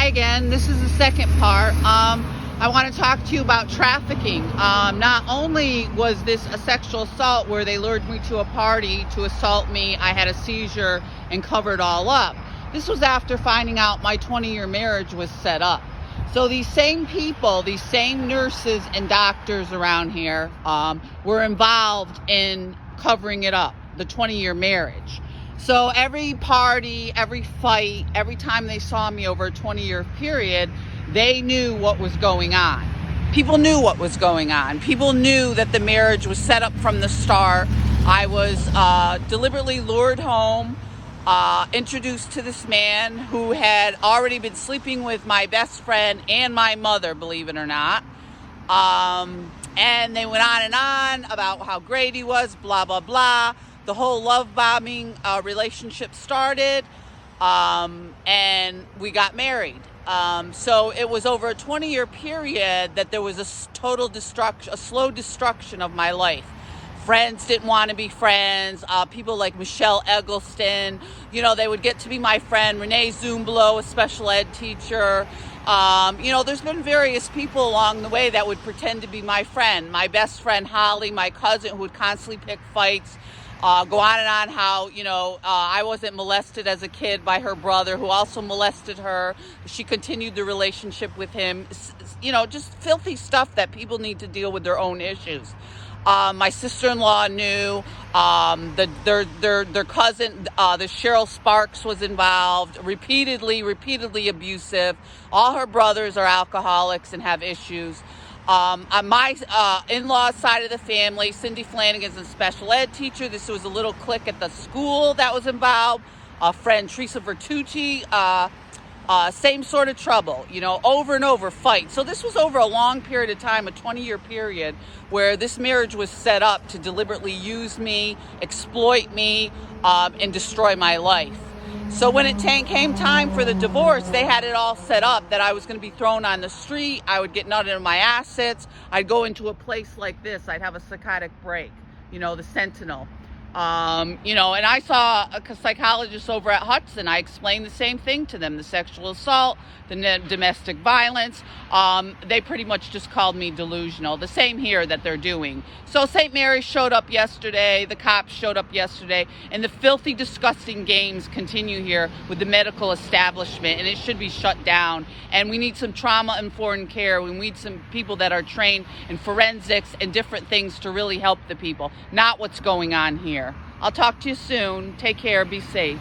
Hi again. This is the second part. I want to talk to you about trafficking. Not only was this a sexual assault where they lured me to a party to assault me, I had a seizure and covered all up. This was after finding out my 20-year marriage was set up. So these same people, these same nurses and doctors around here were involved in covering it up, the 20-year marriage. So every party, every fight, every time they saw me over a 20-year period, they knew what was going on. People knew what was going on. People knew that the marriage was set up from the start. I was deliberately lured home, introduced to this man who had already been sleeping with my best friend and my mother, believe it or not. And they went on and on about how great he was, blah, blah, blah. The whole love bombing relationship started, and we got married. So it was over a 20-year period that there was a total destruction, a slow destruction of my life. Friends didn't want to be friends. People like Michelle Eggleston, they would get to be my friend. Renee Zumblo, a special ed teacher. There's been various people along the way that would pretend to be my friend. My best friend, Holly, my cousin, who would constantly pick fights. Go on and on how, I wasn't molested as a kid by her brother, who also molested her. She continued the relationship with him. Just filthy stuff that people need to deal with their own issues. My sister-in-law knew. Their cousin, the Cheryl Sparks, was involved. Repeatedly abusive. All her brothers are alcoholics and have issues. On my in-laws side of the family, Cindy Flanagan's a special ed teacher. This was a little clique at the school that was involved. A friend, Teresa Vertucci, same sort of trouble, over and over fights. So this was over a long period of time, a 20-year period, where this marriage was set up to deliberately use me, exploit me, and destroy my life. So when it came time for the divorce, they had it all set up that I was going to be thrown on the street. I would get none of my assets. I'd go into a place like this. I'd have a psychotic break, the Sentinel. And I saw a psychologist over at Hudson. I explained the same thing to them, the sexual assault, the domestic violence. They pretty much just called me delusional. The same here that they're doing. So St. Mary's showed up yesterday. The cops showed up yesterday. And the filthy, disgusting games continue here with the medical establishment. And it should be shut down. And we need some trauma-informed care. We need some people that are trained in forensics and different things to really help the people. Not what's going on here. I'll talk to you soon. Take care. Be safe.